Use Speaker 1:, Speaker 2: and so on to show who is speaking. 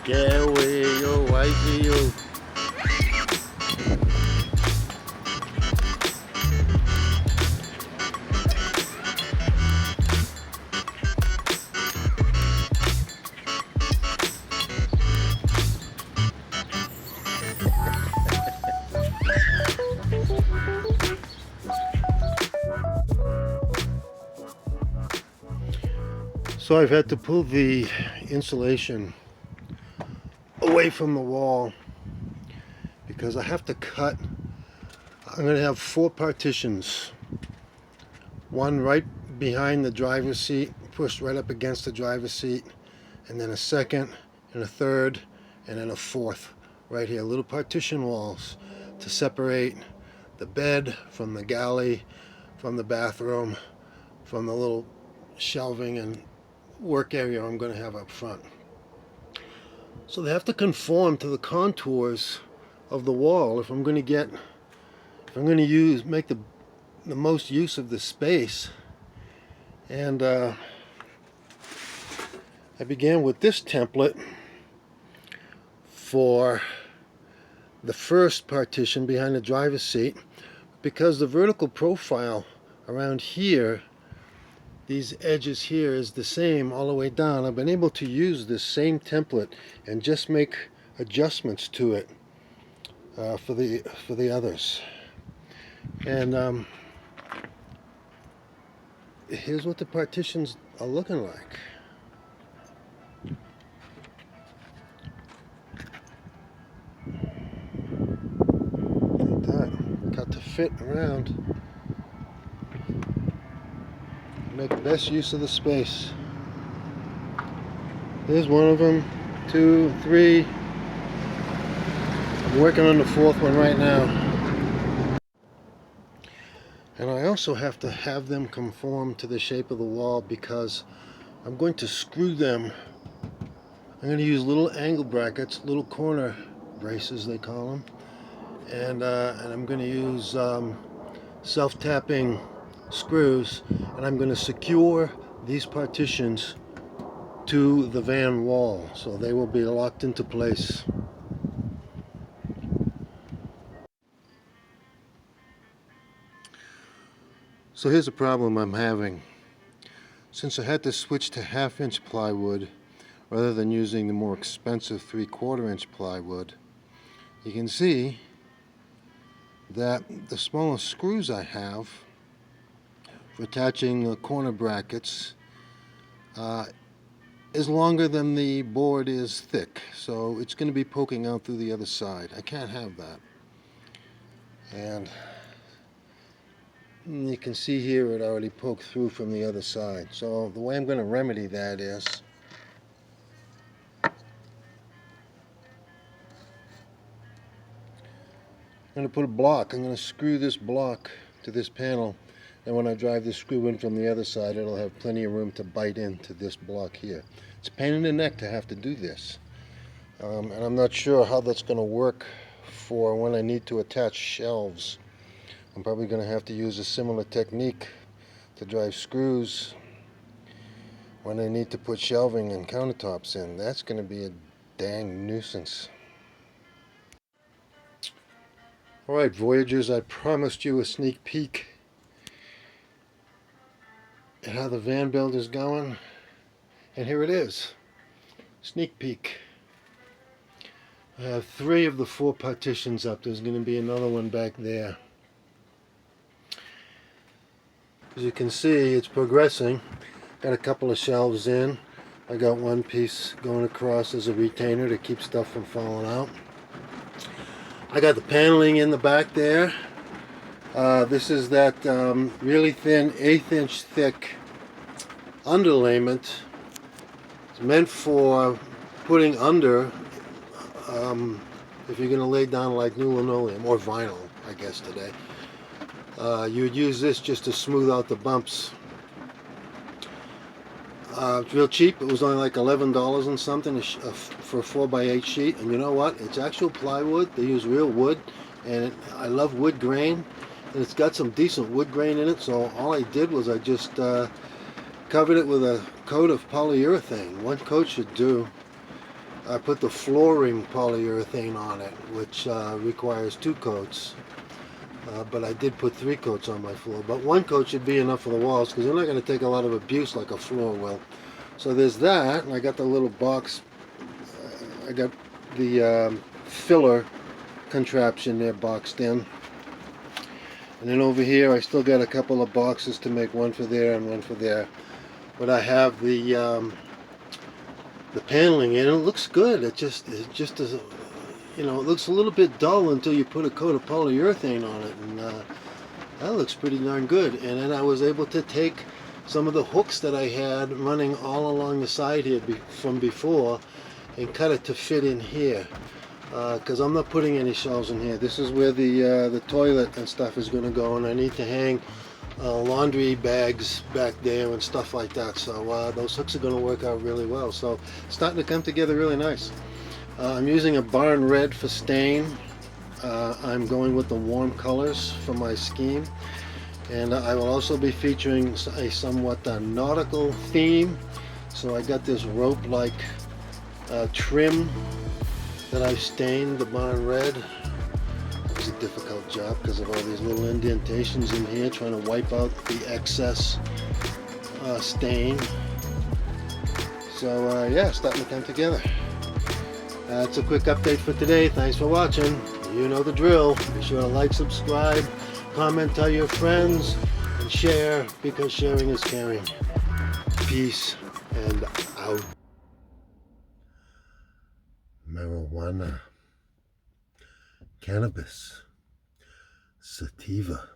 Speaker 1: Get away, yo, wifey, yo. So I've had to pull the insulation away from the wall because I have to cut. I'm going to have 4 partitions. One right behind the driver's seat, pushed right up against the driver's seat, and then a second and a third and then a fourth right here. Little partition walls to separate the bed from the galley, from the bathroom, from the little shelving and work area I'm going to have up front. So they have to conform to the contours of the wall if I'm going to make the most use of the space. And I began with this template for the first partition behind the driver's seat because the vertical profile around here, these edges here, is the same all the way down. I've been able to use this same template and just make adjustments to it for the others. And here's what the partitions are looking like. Like that. Cut to fit around. Make the best use of the space. Here's one of them, 2, 3. I'm working on the 4th one right now. And I also have to have them conform to the shape of the wall because I'm going to screw them. I'm going to use little angle brackets, little corner braces they call them, and I'm going to use self-tapping screws, and I'm going to secure these partitions to the van wall so they will be locked into place. So here's a problem I'm having. Since I had to switch to 1/2 inch plywood rather than using the more expensive 3/4 inch plywood, you can see that the smallest screws I have for attaching the corner brackets is longer than the board is thick, so it's going to be poking out through the other side. I can't have that. And you can see here it already poked through from the other side. So the way I'm going to remedy that is I'm going to put a block. I'm going to screw this block to this panel, and when I drive the screw in from the other side, it'll have plenty of room to bite into this block here. It's a pain in the neck to have to do this, and I'm not sure how that's going to work for when I need to attach shelves. I'm probably going to have to use a similar technique to drive screws when I need to put shelving and countertops in. That's going to be a dang nuisance. Alright, Voyagers, I promised you a sneak peek at how the van build is going, and here it is. Sneak peek. I have 3 of the 4 partitions up. There's going to be another one back there. As you can see, it's progressing. Got a couple of shelves in. I got one piece going across as a retainer to keep stuff from falling out. I got the paneling in the back there. This is that really thin 1/8 inch thick underlayment. It's meant for putting under if you're going to lay down like new linoleum or vinyl, I guess today. You would use this just to smooth out the bumps. It's real cheap. It was only like $11 and something for a 4x8 sheet. And you know what? It's actual plywood. They use real wood, and I love wood grain, and it's got some decent wood grain in it. So all I did was I just covered it with a coat of polyurethane. One coat should do. I put the flooring polyurethane on it, which requires 2 coats. But I did put 3 coats on my floor. But 1 coat should be enough for the walls, because they're not going to take a lot of abuse like a floor will. So there's that, and I got the little box. I got the filler contraption there boxed in. And then over here I still got a couple of boxes to make, one for there and one for there. But I have the paneling in. It looks good. It just is, you know, it looks a little bit dull until you put a coat of polyurethane on it, and that looks pretty darn good. And then I was able to take some of the hooks that I had running all along the side here from before and cut it to fit in here, because I'm not putting any shelves in here. This is where the toilet and stuff is going to go, and I need to hang laundry bags back there and stuff like that. So those hooks are going to work out really well. So it's starting to come together really nice. I'm using a barn red for stain. I'm going with the warm colors for my scheme, and I will also be featuring a somewhat nautical theme. So I got this rope like trim that I've stained the barn red. It was a difficult job because of all these little indentations in here, trying to wipe out the excess stain. So yeah, starting to come together. That's a quick update for today. Thanks for watching. You know the drill. Be sure to like, subscribe, comment, tell your friends, and share, because sharing is caring. Peace and out. Marijuana, cannabis, sativa.